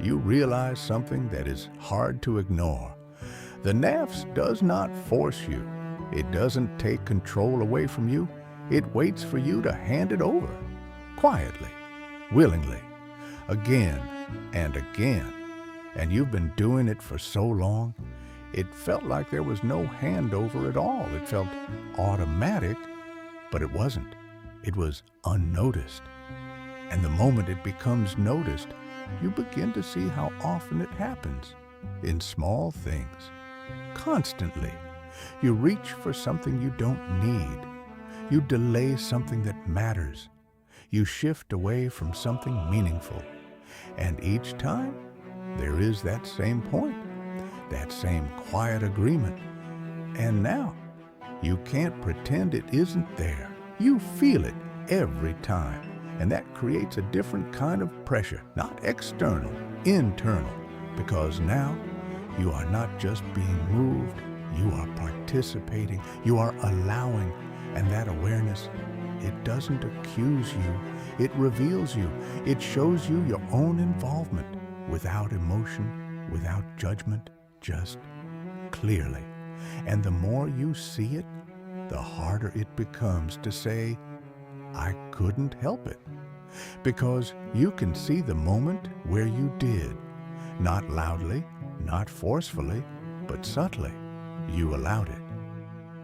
you realize something that is hard to ignore. The Nafs does not force you. It doesn't take control away from you. It waits for you to hand it over, quietly, willingly, again and again. And you've been doing it for so long, it felt like there was no handover at all. It felt automatic, but it wasn't. It was unnoticed. And the moment it becomes noticed, you begin to see how often it happens, in small things, constantly. You reach for something you don't need. You delay something that matters. You shift away from something meaningful. And each time, there is that same point, that same quiet agreement. And now, you can't pretend it isn't there. You feel it every time. And that creates a different kind of pressure, not external, internal. Because now, you are not just being moved, you are participating, you are allowing. And that awareness, it doesn't accuse you, it reveals you. It shows you your own involvement, without emotion, without judgment, just clearly. And the more you see it, the harder it becomes to say, I couldn't help it. Because you can see the moment where you did, not loudly, Not forcefully, but subtly, you allowed it.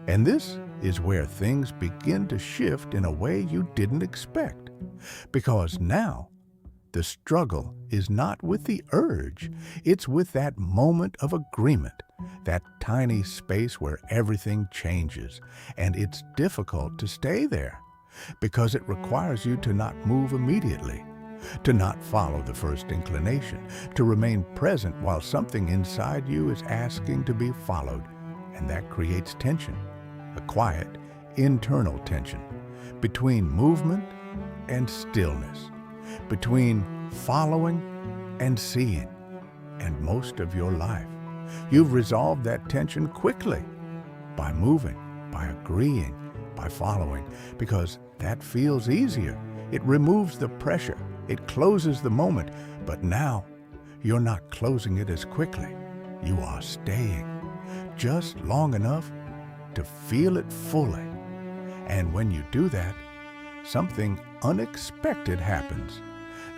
And this is where things begin to shift in a way you didn't expect. Because now, the struggle is not with the urge, it's with that moment of agreement, that tiny space where everything changes, and it's difficult to stay there because it requires you to not move immediately, to not follow the first inclination, to remain present while something inside you is asking to be followed, and that creates tension, a quiet, internal tension between movement and stillness, between following and seeing. And most of your life, you've resolved that tension quickly by moving, by agreeing, by following, because that feels easier. It removes the pressure. It closes the moment. But now, you're not closing it as quickly. You are staying just long enough to feel it fully. And when you do that, something unexpected happens.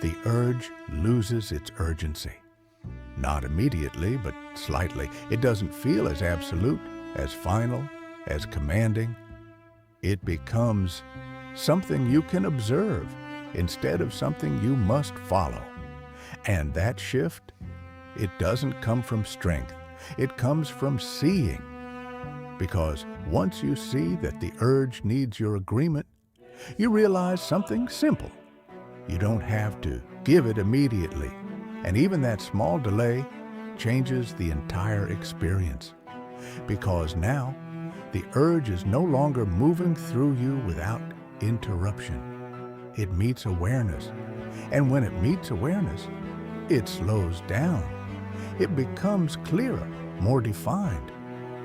The urge loses its urgency. Not immediately, but slightly. It doesn't feel as absolute, as final, as commanding. It becomes something you can observe instead of something you must follow. And that shift, it doesn't come from strength. It comes from seeing. Because once you see that the urge needs your agreement, you realize something simple. You don't have to give it immediately. And even that small delay changes the entire experience. Because now, the urge is no longer moving through you without interruption. It meets awareness. And when it meets awareness, it slows down. It becomes clearer, more defined.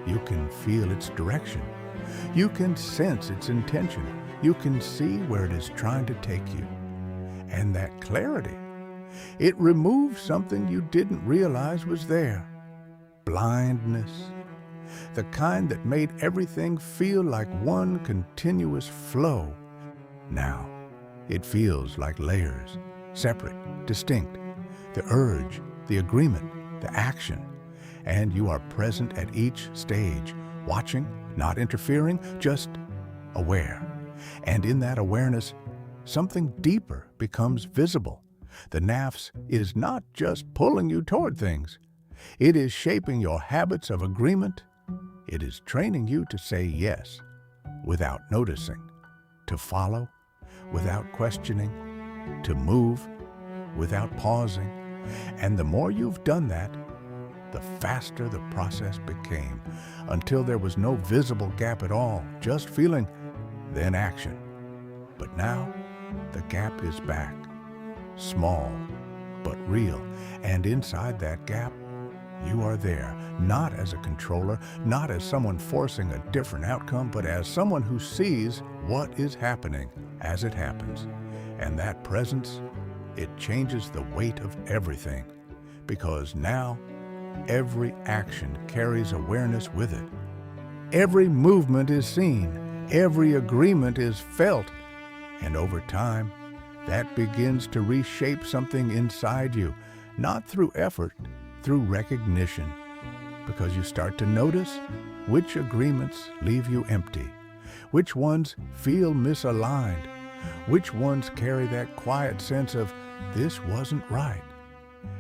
You can feel its direction. You can sense its intention. You can see where it is trying to take you. And that clarity, it removes something you didn't realize was there. Blindness. The kind that made everything feel like one continuous flow. Now, it feels like layers, separate, distinct. The urge, the agreement, the action. And you are present at each stage, watching, not interfering, just aware. And in that awareness, something deeper becomes visible. The Nafs is not just pulling you toward things. It is shaping your habits of agreement. It is training you to say yes without noticing, to follow without questioning, to move without pausing. And the more you've done that, the faster the process became, until there was no visible gap at all, just feeling, then action. But now, the gap is back, small but real, and inside that gap, you are there, not as a controller, not as someone forcing a different outcome, but as someone who sees what is happening as it happens. And that presence, it changes the weight of everything, because now, every action carries awareness with it. Every movement is seen, every agreement is felt, and over time, that begins to reshape something inside you, not through effort, through recognition, because you start to notice which agreements leave you empty, which ones feel misaligned, which ones carry that quiet sense of, this wasn't right.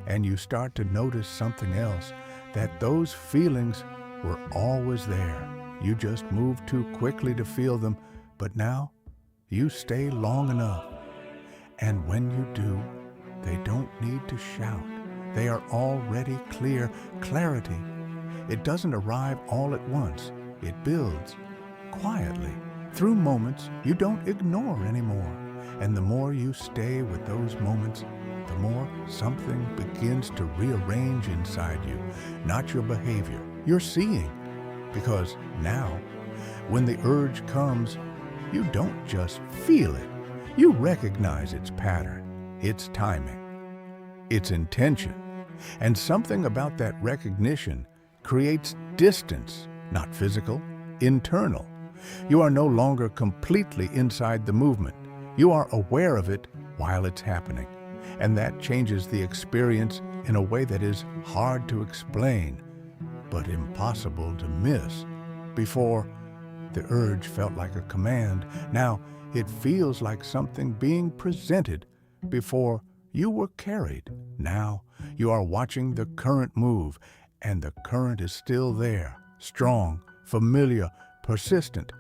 And you start to notice something else, that those feelings were always there. You just moved too quickly to feel them, but now you stay long enough. And when you do, they don't need to shout. They are already clear. Clarity, it doesn't arrive all at once. It builds quietly through moments you don't ignore anymore. And the more you stay with those moments, the more something begins to rearrange inside you, not your behavior, your seeing. Because now, when the urge comes, you don't just feel it. You recognize its pattern, its timing, its intention. And something about that recognition creates distance, not physical, internal. You are no longer completely inside the movement. You are aware of it while it's happening. And that changes the experience in a way that is hard to explain, but impossible to miss. Before, the urge felt like a command. Now, it feels like something being presented. Before, you were carried. Now, you are watching the current move, and the current is still there, strong, familiar, persistent,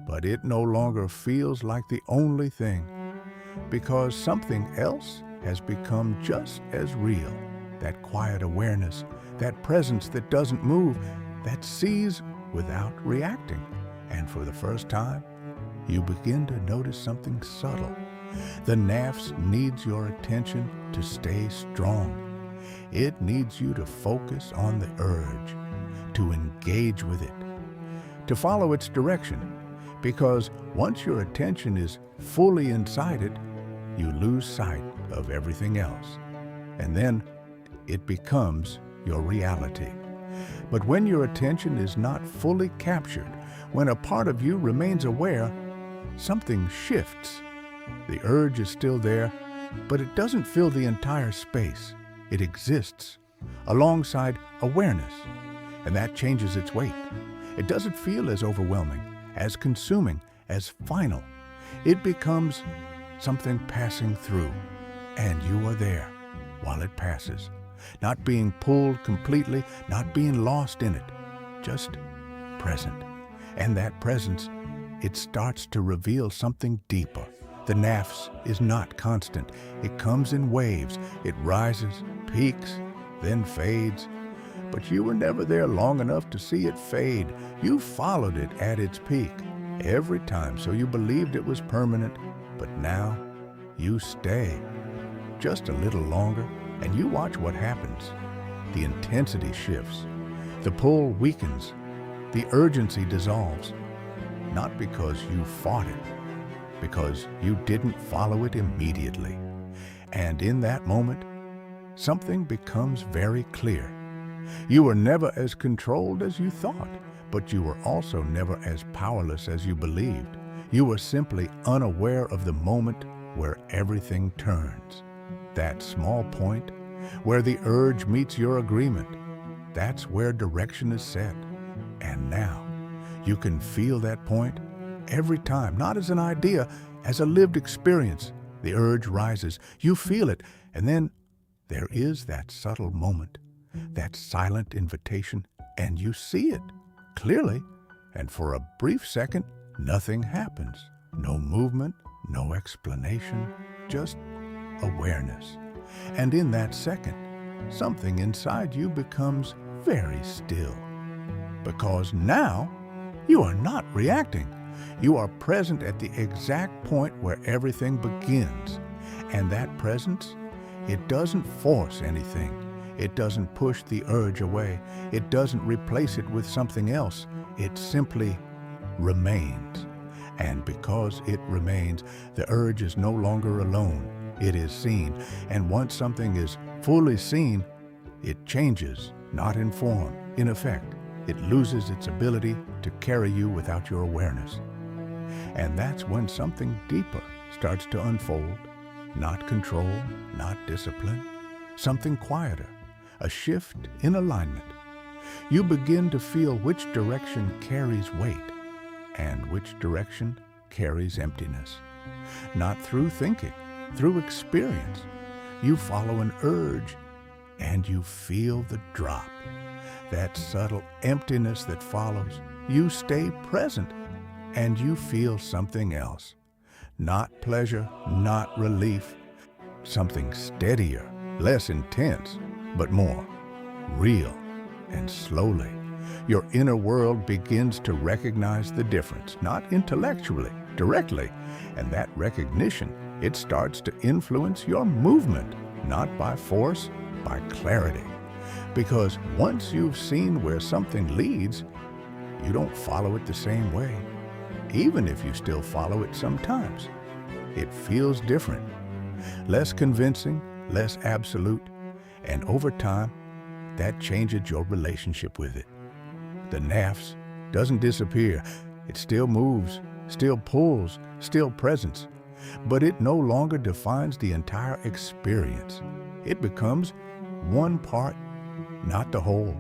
but it no longer feels like the only thing, because something else has become just as real. That quiet awareness, that presence that doesn't move, that sees without reacting. And for the first time, you begin to notice something subtle. The Nafs needs your attention to stay strong. It needs you to focus on the urge, to engage with it, to follow its direction, because once your attention is fully inside it, you lose sight of everything else. And then it becomes your reality. But when your attention is not fully captured, when a part of you remains aware, something shifts. The urge is still there, but it doesn't fill the entire space. It exists alongside awareness, and that changes its weight. It doesn't feel as overwhelming, as consuming, as final. It becomes something passing through, and you are there while it passes, not being pulled completely, not being lost in it, just present. And that presence, it starts to reveal something deeper. The Nafs is not constant. It comes in waves. It rises, peaks, then fades. But you were never there long enough to see it fade. You followed it at its peak every time, so you believed it was permanent. But now you stay just a little longer, and you watch what happens. The intensity shifts. The pull weakens. The urgency dissolves. Not because you fought it, because you didn't follow it immediately. And in that moment, something becomes very clear. You were never as controlled as you thought, but you were also never as powerless as you believed. You were simply unaware of the moment where everything turns. That small point, where the urge meets your agreement, that's where direction is set. And now, you can feel that point every time, not as an idea, as a lived experience. The urge rises, you feel it, and then there is that subtle moment, that silent invitation, and you see it clearly, and for a brief second, nothing happens. No movement, no explanation, just awareness. And in that second, something inside you becomes very still, because now you are not reacting. You are present at the exact point where everything begins. And that presence, it doesn't force anything. It doesn't push the urge away. It doesn't replace it with something else. It simply remains. And because it remains, the urge is no longer alone. It is seen. And once something is fully seen, it changes, not in form, in effect. It loses its ability to carry you without your awareness. And that's when something deeper starts to unfold. Not control, not discipline, something quieter, a shift in alignment. You begin to feel which direction carries weight and which direction carries emptiness. Not through thinking, through experience. You follow an urge and you feel the drop. That subtle emptiness that follows. You stay present and you feel something else. Not pleasure, not relief. Something steadier, less intense, but more real. And slowly, your inner world begins to recognize the difference, not intellectually, directly. And that recognition, it starts to influence your movement, not by force, by clarity. Because once you've seen where something leads, you don't follow it the same way. Even if you still follow it sometimes, it feels different, less convincing, less absolute, and over time, that changes your relationship with it. The Nafs doesn't disappear. It still moves, still pulls, still presents, but it no longer defines the entire experience. It becomes one part, not the whole.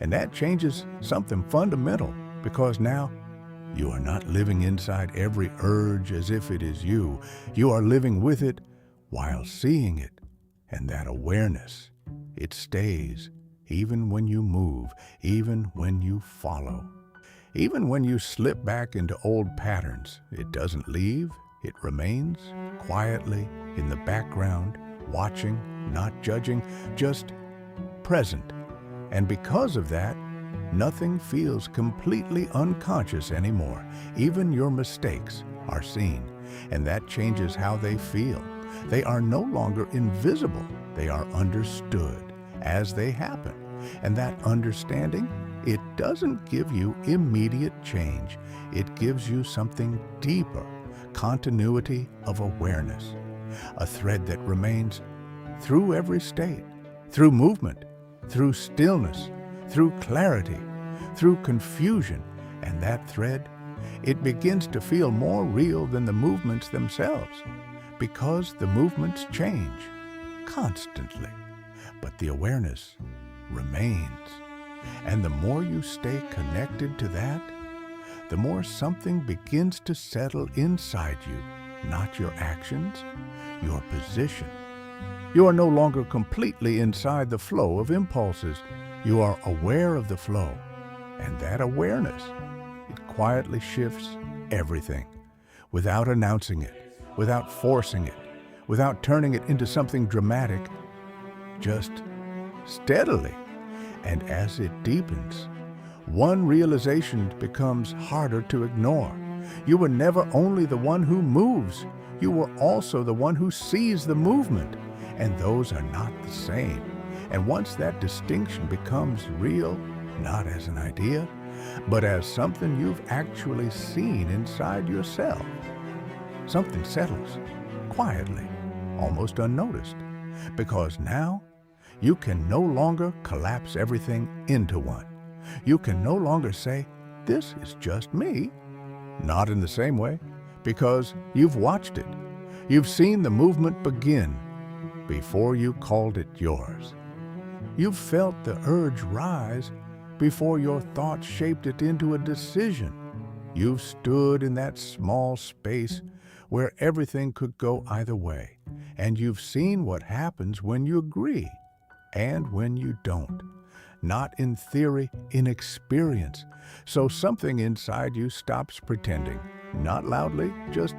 And that changes something fundamental, because now you are not living inside every urge as if it is you. You are living with it while seeing it. And that awareness, it stays even when you move, even when you follow. Even when you slip back into old patterns, it doesn't leave. It remains quietly in the background, watching, not judging, just present. And because of that, nothing feels completely unconscious anymore. Even your mistakes are seen, and that changes how they feel. They are no longer invisible. They are understood as they happen. And that understanding, it doesn't give you immediate change. It gives you something deeper, continuity of awareness, a thread that remains through every state, through movement, through stillness, through clarity, through confusion. And that thread, it begins to feel more real than the movements themselves, because the movements change constantly, but the awareness remains. And the more you stay connected to that, the more something begins to settle inside you, not your actions, your position. You are no longer completely inside the flow of impulses. You are aware of the flow, and that awareness, it quietly shifts everything, without announcing it, without forcing it, without turning it into something dramatic, just steadily. And as it deepens, one realization becomes harder to ignore. You were never only the one who moves, you were also the one who sees the movement, and those are not the same. And once that distinction becomes real, not as an idea, but as something you've actually seen inside yourself, something settles quietly, almost unnoticed, because now you can no longer collapse everything into one. You can no longer say, this is just me. Not in the same way, because you've watched it. You've seen the movement begin before you called it yours. You've felt the urge rise before your thoughts shaped it into a decision. You've stood in that small space where everything could go either way, and you've seen what happens when you agree and when you don't. Not in theory, in experience. So something inside you stops pretending, not loudly, just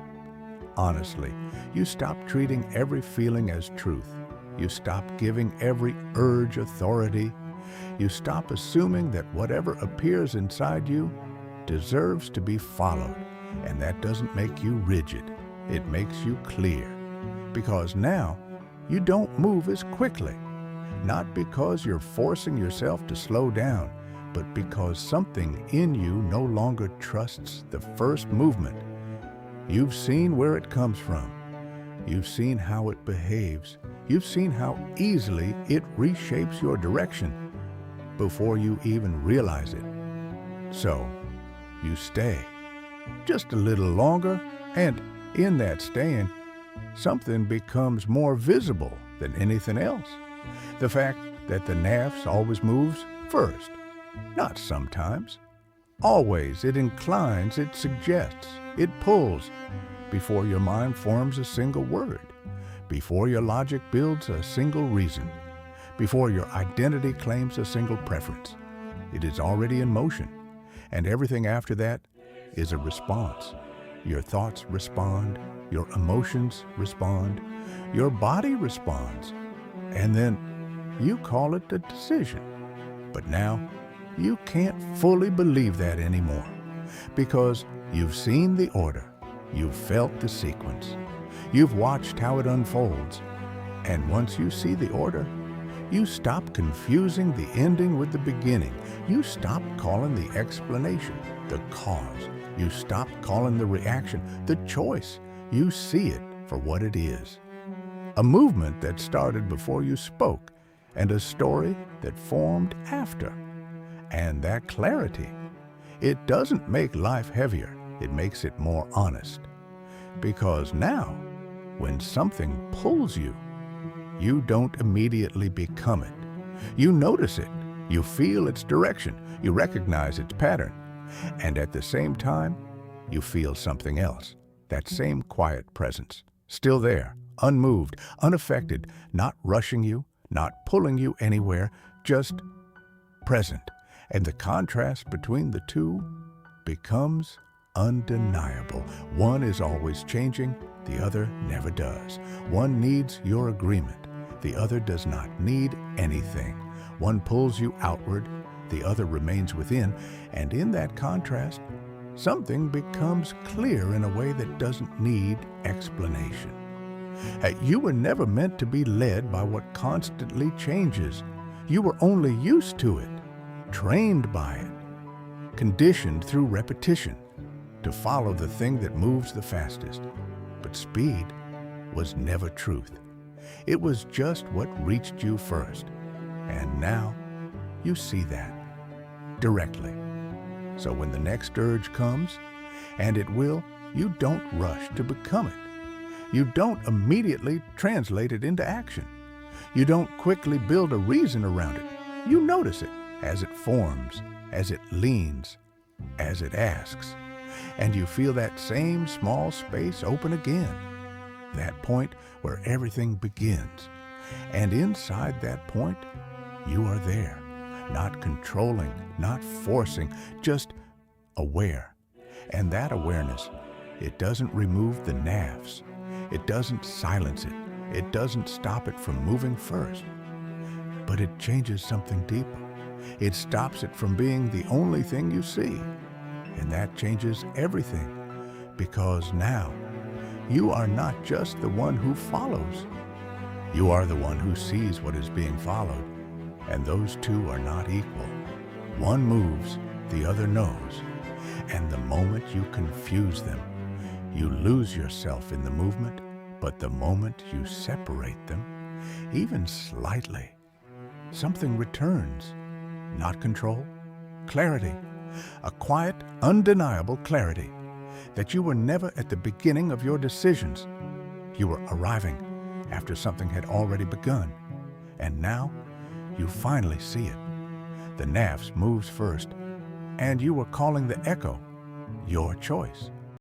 honestly. You stop treating every feeling as truth. You stop giving every urge authority. You stop assuming that whatever appears inside you deserves to be followed. And that doesn't make you rigid. It makes you clear. Because now, you don't move as quickly. Not because you're forcing yourself to slow down, but because something in you no longer trusts the first movement. You've seen where it comes from. You've seen how it behaves. You've seen how easily it reshapes your direction before you even realize it. So, you stay just a little longer, and in that staying, something becomes more visible than anything else. The fact that the Nafs always moves first, not sometimes. Always it inclines, it suggests, it pulls, before your mind forms a single word, before your logic builds a single reason, before your identity claims a single preference. It is already in motion, and everything after that is a response. Your thoughts respond, your emotions respond, your body responds, and then you call it a decision. But now, you can't fully believe that anymore, because you've seen the order, you've felt the sequence, you've watched how it unfolds, and once you see the order, you stop confusing the ending with the beginning. You stop calling the explanation the cause. You stop calling the reaction the choice. You see it for what it is. A movement that started before you spoke, and a story that formed after. And that clarity, it doesn't make life heavier, it makes it more honest. Because now, when something pulls you, You don't immediately become it. You notice it. You feel its direction. You recognize its pattern. And at the same time, you feel something else. That same quiet presence. Still there, unmoved, unaffected, not rushing you, not pulling you anywhere, just present. And the contrast between the two becomes undeniable. One is always changing, the other never does. One needs your agreement, the other does not need anything. One pulls you outward, the other remains within, and in that contrast, something becomes clear in a way that doesn't need explanation. You were never meant to be led by what constantly changes. You were only used to it, trained by it, conditioned through repetition to follow the thing that moves the fastest. But speed was never truth. It was just what reached you first. And now you see that directly. So when the next urge comes, and it will, you don't rush to become it. You don't immediately translate it into action. You don't quickly build a reason around it. You notice it as it forms, as it leans, as it asks. And you feel that same small space open again. That point where everything begins. And inside that point, you are there. Not controlling, not forcing, just aware. And that awareness, it doesn't remove the nafs. It doesn't silence it. It doesn't stop it from moving first. But it changes something deeper. It stops it from being the only thing you see. And that changes everything. Because now, you are not just the one who follows. You are the one who sees what is being followed. And those two are not equal. One moves, the other knows. And the moment you confuse them, you lose yourself in the movement, but the moment you separate them, even slightly, something returns. Not control, clarity. A quiet, undeniable clarity that you were never at the beginning of your decisions. You were arriving after something had already begun. And now, you finally see it. The nafs moves first, and you were calling the echo your choice.